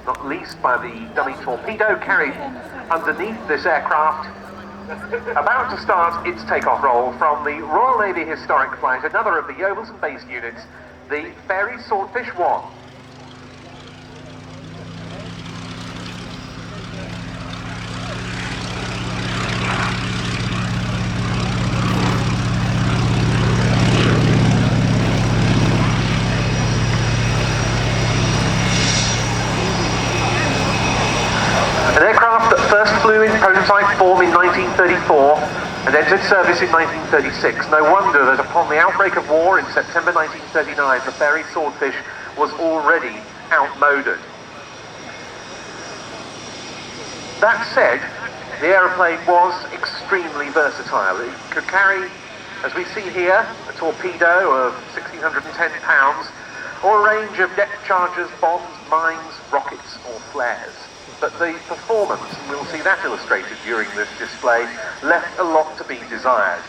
not least by the dummy torpedo carried underneath this aircraft, about to start its takeoff roll from the Royal Navy Historic Flight, another of the yeovlton-based units, the Fairy Swordfish 1. An aircraft that first flew in prototype form in 1934 and entered service in 1936. No wonder that upon the outbreak of war in September 1939, the Fairy Swordfish was already outmoded. That said, the aeroplane was extremely versatile. It could carry, as we see here, a torpedo of 1,610 pounds, or a range of depth charges, bombs, mines, rockets, or flares. But the performance, and we'll see that illustrated during this display, left a lot to be desired.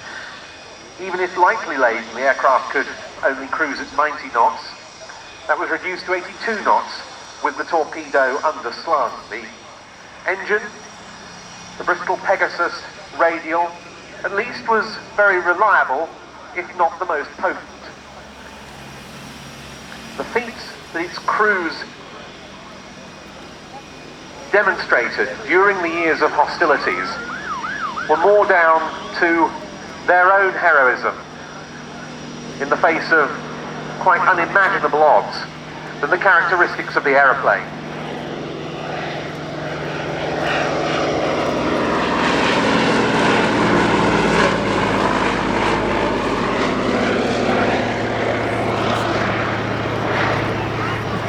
Even if lightly laden, the aircraft could only cruise at 90 knots. That was reduced to 82 knots with the torpedo underslung. The engine, the Bristol Pegasus radial, at least was very reliable, if not the most potent. The feats that its crews demonstrated during the years of hostilities were more down to their own heroism in the face of quite unimaginable odds than the characteristics of the aeroplane.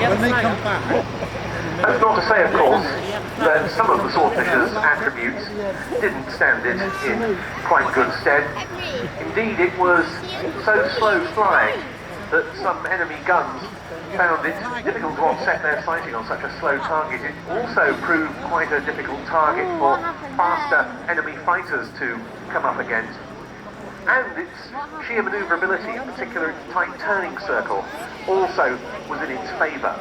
When they come back. That's not to say, of course, that some of the Swordfish's attributes didn't stand it in quite good stead. Indeed, it was so slow flying that some enemy guns found it difficult to offset their sighting on such a slow target. It also proved quite a difficult target for faster enemy fighters to come up against. And its sheer manoeuvrability, in particular its tight turning circle, also was in its favour.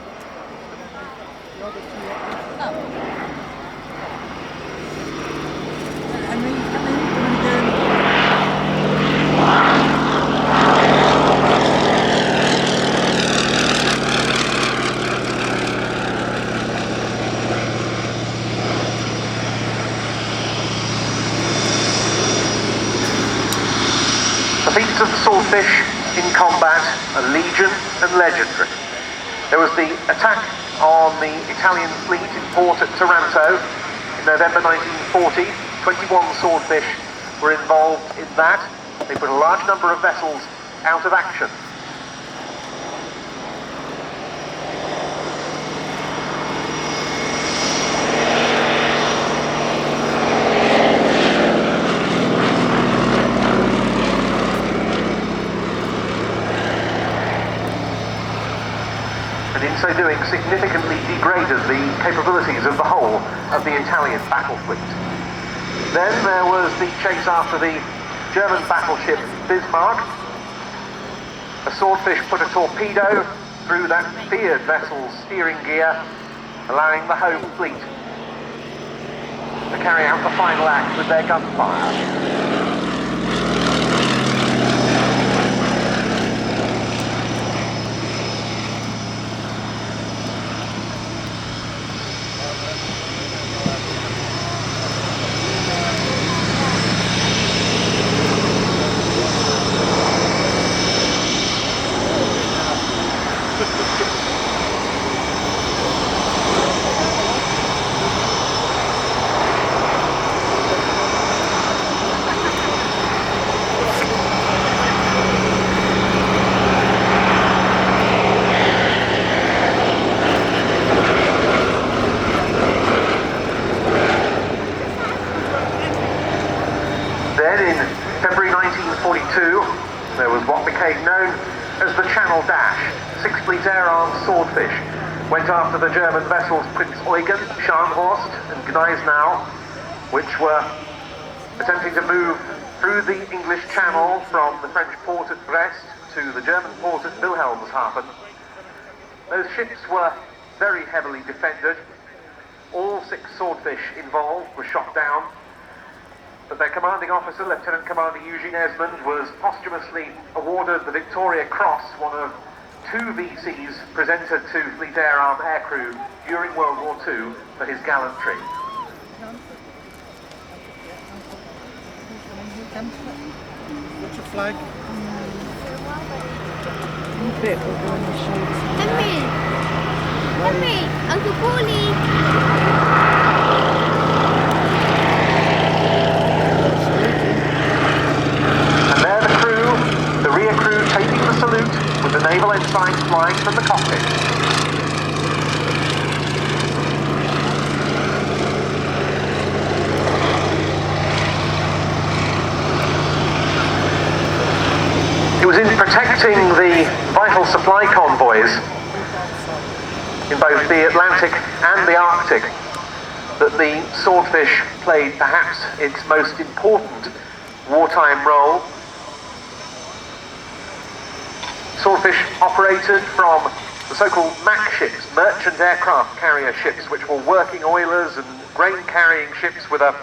The feats of the Swordfish in combat are legion and legendary. There was the attack on the Italian fleet in port at Taranto in November 1940. 21 Swordfish were involved in that. They put a large number of vessels out of action. And in so doing significantly degraded the capabilities of the whole of the Italian battle fleet. Then there was the chase after the German battleship Bismarck. A Swordfish put a torpedo through that feared vessel's steering gear, allowing the home fleet to carry out the final act with their gunfire. Then in February 1942, there was what became known as the Channel Dash. Sixth Fleet Air Arm Swordfish went after the German vessels Prinz Eugen, Scharnhorst and Gneisenau, which were attempting to move through the English Channel from the French port at Brest to the German port at Wilhelmshaven. Those ships were very heavily defended. All 6 swordfish involved were shot down, but their commanding officer, Lieutenant Commander Eugene Esmond, was posthumously awarded the Victoria Cross, one of 2 VCs presented to Fleet Air Arm aircrew during World War II for his gallantry. What's your flag? Henry, Uncle Paulie. And there the crew, the rear crew taking the salute with the naval ensign flying from the cockpit. It was in protecting the vital supply convoys in both the Atlantic and the Arctic that the swordfish played perhaps its most important wartime role. Swordfish operated from the so-called MAC ships, merchant aircraft carrier ships, which were working oilers and grain-carrying ships with a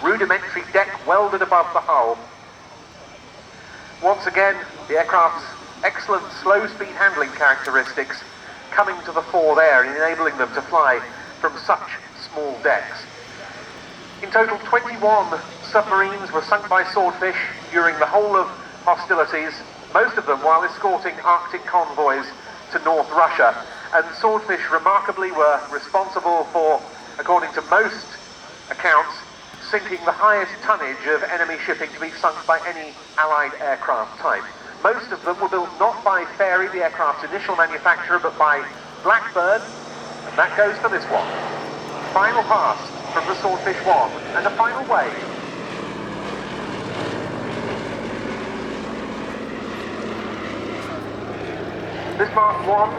rudimentary deck welded above the hull. Once again, the aircraft's excellent slow-speed handling characteristics coming to the fore there and enabling them to fly from such small decks. In total, 21 submarines were sunk by swordfish during the whole of hostilities, most of them while escorting Arctic convoys to North Russia. And swordfish remarkably were responsible for, according to most accounts, sinking the highest tonnage of enemy shipping to be sunk by any Allied aircraft type. Most of them were built not by Fairey, the aircraft's initial manufacturer, but by Blackbird, and that goes for this one. Final pass from the Swordfish 1, and a final wave. This Mark 1,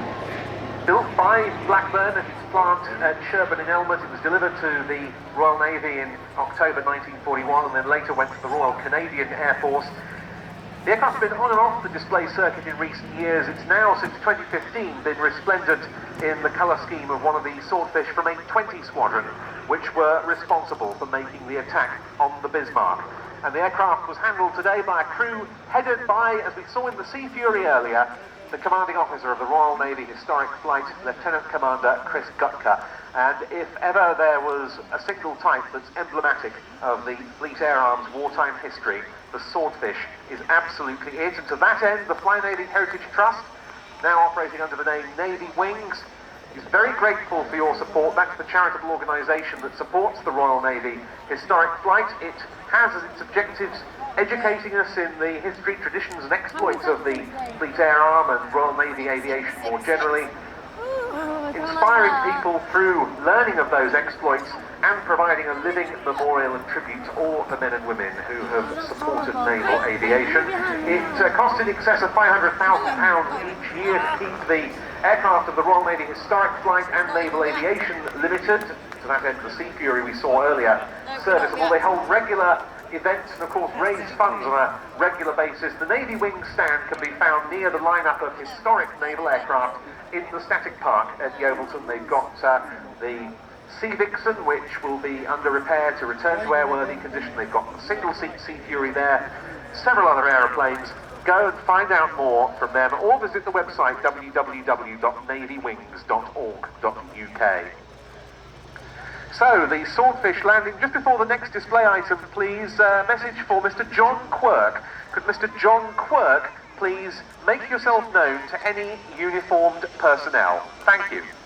built by Blackburn at its plant at Sherburn in Elmet. It was delivered to the Royal Navy in October 1941 and then later went to the Royal Canadian Air Force. The aircraft's been on and off the display circuit in recent years. It's now, since 2015, been resplendent in the colour scheme of one of the Swordfish from 820 Squadron, which were responsible for making the attack on the Bismarck. And the aircraft was handled today by a crew headed by, as we saw in the Sea Fury earlier, the commanding officer of the Royal Navy Historic Flight, Lieutenant Commander Chris Gutka. And if ever there was a single type that's emblematic of the Fleet Air Arm's wartime history, the Swordfish is absolutely it. And to that end, the Fly Navy Heritage Trust, now operating under the name Navy Wings, is very grateful for your support. That's the charitable organisation that supports the Royal Navy Historic Flight. It has as its objectives educating us in the history, traditions and exploits of the Fleet Air Arm and Royal Navy aviation more generally, inspiring people through learning of those exploits and providing a living memorial and tribute to all the men and women who have supported naval aviation. It costs in excess of £500,000 each year to keep the aircraft of the Royal Navy Historic Flight and Naval Aviation Limited, to that end the Sea Fury we saw earlier, serviceable. They hold regular events and of course raise funds on a regular basis. The Navy Wing stand can be found near the lineup of historic naval aircraft in the static park at Yeovlton. They've got the Sea Vixen, which will be under repair to return to airworthy condition. They've got the single-seat Sea Fury there, several other aeroplanes. Go and find out more from them or visit the website www.navywings.org.uk. So, the Swordfish landing just before the next display item, please. Message for Mr. John Quirk. Could Mr. John Quirk please make yourself known to any uniformed personnel? Thank you.